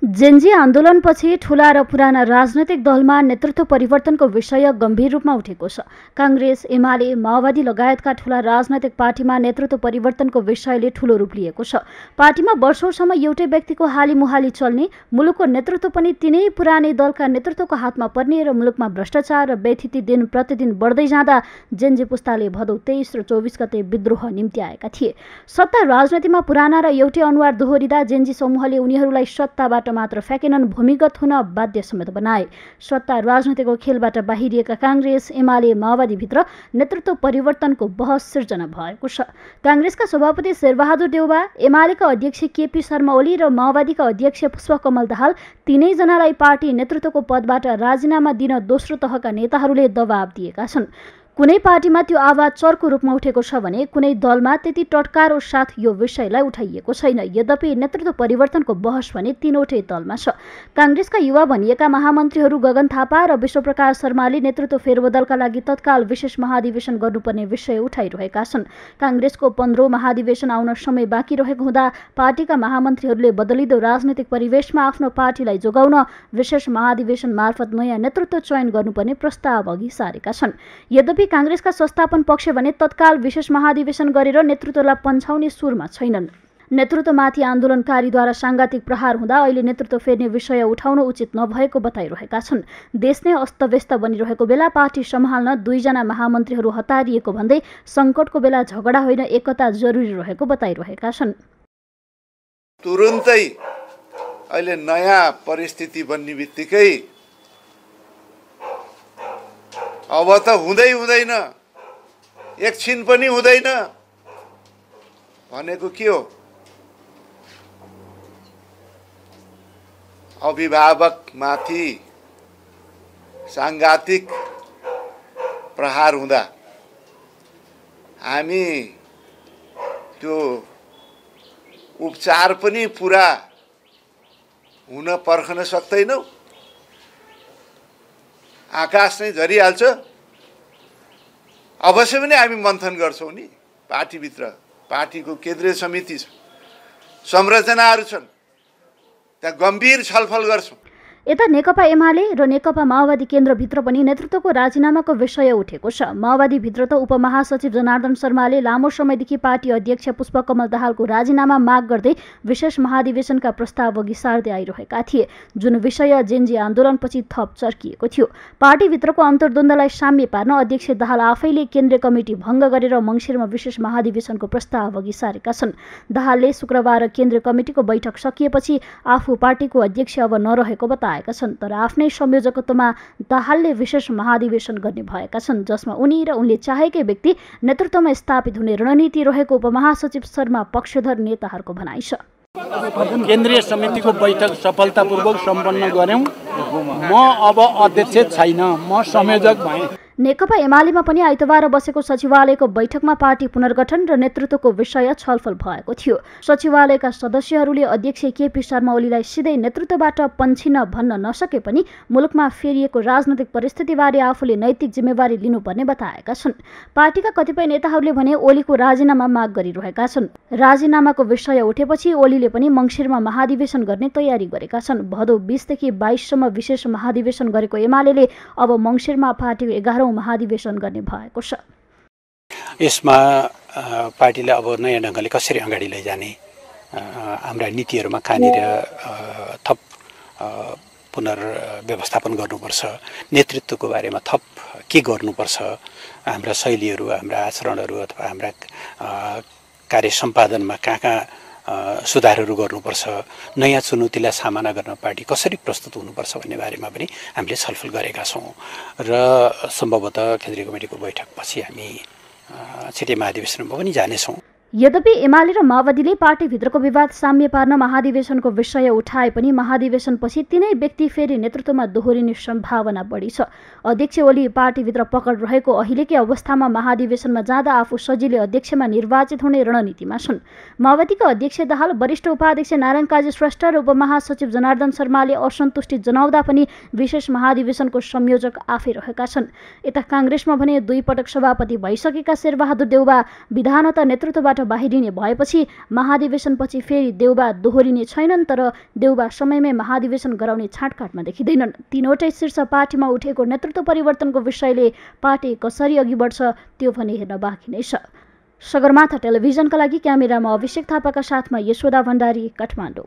Gen Z आन्दोलनपछि ठूला र पुराना राजनैतिक दलमा नेतृत्व परिवर्तनको विषय गम्भीर रूपमा उठेको छ। कांग्रेस, एमाले, माओवादी लगायतका ठूला राजनैतिक पार्टीमा नेतृत्व परिवर्तनको विषयले ठूलो रूप लिएको छ। पार्टीमा वर्षौंसम्म एउटै व्यक्तिको हालीमुहाली चल्ने, मुलुकको नेतृत्व पनि तिनै पुरानै दलका नेतृत्वको हातमा पर्ने र मुलुकमा भ्रष्टाचार र व्यथिति दिन प्रतिदिन बढ्दै जाँदा जेन्जी पुस्ताले भदौ 23 र 24 गते विद्रोह निम्ति आएका थिए। सत्ता राजनीतिमा पुराना र एउटै अनुहार दोहोरिँदा जेन्जी समूहले उनीहरूलाई सत्ताबाट मात्र फ्याकेनन्, भूमिगत हुन बाध्य समेत बनाए। सत्ता राजनीतिको खेलबाट बाहिरिएका कांग्रेस, एमाले, माओवादीभित्र नेतृत्व परिवर्तनको बहस सिर्जना भएको छ। कांग्रेसका सभापति शेरबहादुर देउबा, एमालेका अध्यक्ष केपी शर्मा ओली र माओवादीका अध्यक्ष पुष्पकमल दाहाल तीनैजनालाई पार्टी नेतृत्वको पदबाट राजीनामा दिन दोस्रो तहका नेताहरूले दबाब दिएका छन्। कुनै पार्टीमा त्यो आवाज चर्को रूपमा उठेको छ भने कुनै दलमा त्यति टटकारो साथ यो विषयलाई उठाइएको छैन। यद्यपि नेतृत्व परिवर्तनको बहस भने तीनवटै दलमा छ। कांग्रेसका युवा भनिएका महामन्त्रीहरू गगन थापा र विश्वप्रकाश शर्माले नेतृत्व फेरबदलका लागि तत्काल विशेष महाधिवेशन गर्नुपर्ने विषय उठाइरहेका छन्। कांग्रेसको 15औं महाधिवेशन आउन समय बाँकी रहेको हुँदा पार्टीका महामन्त्रीहरूले बदलिँदो राजनैतिक परिवेशमा आफ्नो पार्टीलाई जोगाउन विशेष महाधिवेशन मार्फत नयाँ नेतृत्व चयन गर्नुपर्ने प्रस्ताव अघि सारेका छन्। यद्यपि कांग्रेसका संस्थापन पक्ष भने तत्काल विशेष महाधिवेशन गरेर नेतृत्वलाई पन्छाउने सुरमा छैनन्। नेतृत्वमाथि आन्दोलनकारीद्वारा सांघातिक प्रहार हुँदा अहिले नेतृत्व फेर्ने विषय उठाउन उचित नभएको बताइरहेका छन्। देश नै अस्तव्यस्त बनिरहेको बेला पार्टी सम्हाल्न 2 जना महामन्त्रीहरू हतारिएको भन्दै संकटको बेला झगडा होइन एकता जरुरी रहेको बताइरहेका छन्। तुरुन्तै अहिले नयाँ परिस्थिति बन्ने बित्तिकै अब त हुँदैन, एकछिन पनि हुँदैन भनेको के हो? अभिभावकमाथि सांघातिक प्रहार हुँदा हामी त्यो उपचार पनि पुरा हुन पर्खन सक्दैनौँ। आकाश नै झरिहाल्छ। अवश्य पनि हामी मन्थन गर्छौँ नि। पार्टीभित्र पार्टीको केन्द्रीय समिति छ, संरचनाहरू छन्, त्यहाँ गम्भीर छलफल गर्छौँ। यता नेकपा एमाले र नेकपा माओवादी केन्द्रभित्र पनि नेतृत्वको राजीनामाको विषय उठेको छ। माओवादीभित्र त उपमहासचिव जनार्दन शर्माले लामो समयदेखि पार्टी अध्यक्ष पुष्पकमल दाहालको राजीनामा माग गर्दै विशेष महाधिवेशनका प्रस्ताव अघि सार्दै आइरहेका थिए, जुन विषय जेन्जी आन्दोलनपछि थप चर्किएको थियो। पार्टीभित्रको अन्तर्द्वन्द्वलाई साम्य पार्न अध्यक्ष दाहाल आफैले केन्द्रीय कमिटी भङ्ग गरेर मङ्सिरमा विशेष महाधिवेशनको प्रस्ताव अघि सारेका छन्। दाहालले शुक्रबार केन्द्रीय कमिटीको बैठक सकिएपछि आफू पार्टीको अध्यक्ष अब नरहेको बताए छन्, तर आफ्नै संयोजकत्वमा दाहालले विशेष महाधिवेशन गर्ने भएका छन्, जसमा उनी र उनले चाहेकै व्यक्ति नेतृत्वमा स्थापित हुने रणनीति रहेको उपमहासचिव शर्मा पक्षधर नेताहरूको भनाइ छ। केन्द्रीय समितिको बैठक सफलतापूर्वक सम्पन्न गर्यौं। म अब अध्यक्ष छैन, म संयोजक भएँ। नेकपा एमालेमा पनि आइतबार बसेको सचिवालयको बैठकमा पार्टी पुनर्गठन र नेतृत्वको विषय छलफल भएको थियो। सचिवालयका सदस्यहरूले अध्यक्ष केपी शर्मा ओलीलाई सिधै नेतृत्वबाट पन्छिन भन्न नसके पनि मुलुकमा फेरिएको राजनैतिक परिस्थितिबारे आफूले नैतिक जिम्मेवारी लिनुपर्ने बताएका छन्। पार्टीका कतिपय नेताहरूले भने ओलीको राजीनामा माग गरिरहेका छन्। राजीनामाको विषय उठेपछि ओलीले पनि मङ्सिरमा महाधिवेशन गर्ने तयारी गरेका छन्। भदौ 20 देखि 22 सम्म विशेष महाधिवेशन गरेको एमालेले अब मङ्सिरमा पार्टीको 11औं महाधिवेशन गर्ने भएको छ। यसमा पार्टीले अब नयाँ ढङ्गले कसरी अगाडि लैजाने, हाम्रा नीतिहरूमा कहाँनिर थप पुनर्व्यवस्थापन गर्नुपर्छ, नेतृत्वको बारेमा थप के गर्नुपर्छ, हाम्रा शैलीहरू, हाम्रा आचरणहरू अथवा हाम्रा कार्य सम्पादनमा कहाँ सुधारहरू गर्नुपर्छ, नयाँ चुनौतीलाई सामना गर्न पार्टी कसरी प्रस्तुत हुनुपर्छ भन्ने बारेमा पनि हामीले छलफल गरेका छौँ र सम्भवतः केन्द्रीय कमिटीको बैठकपछि हामी छिटै महाधिवेशनमा पनि जानेछौँ। यद्यपि एमाले र माओवादीले पार्टीभित्रको विवाद साम्य पार्न महाधिवेशनको विषय उठाए पनि महाधिवेशनपछि तिनै व्यक्ति फेरि नेतृत्वमा दोहोरिने सम्भावना बढी छ। अध्यक्ष ओली पार्टीभित्र पकड रहेको अहिलेकै अवस्थामा महाधिवेशनमा जाँदा आफू सजिलै अध्यक्षमा निर्वाचित हुने रणनीतिमा छन्। माओवादीका अध्यक्ष दाहाल, वरिष्ठ उपाध्यक्ष नारायण काजी श्रेष्ठ र उपमहासचिव जनार्दन शर्माले असन्तुष्टि जनाउँदा पनि विशेष महाधिवेशनको संयोजक आफै रहेका छन्। यता कांग्रेसमा भने 2 पटक सभापति भइसकेका शेरबहादुर देउबा विधानता नेतृत्वबाट सभाबाट बाहिरिने भएपछि महाधिवेशनपछि फेरि देउबा दोहोरिने छैनन्, तर देउबा समयमै महाधिवेशन गराउने छाँटकाटमा देखिँदैनन्। तीनवटै शीर्ष पार्टीमा उठेको नेतृत्व परिवर्तनको विषयले पार्टी कसरी अघि बढ्छ त्यो भने हेर्न बाँकी नै छ। सगरमाथा टेलिभिजनका लागि क्यामेरामा अभिषेक थापाका साथमा यशोदा भण्डारी, काठमाडौँ।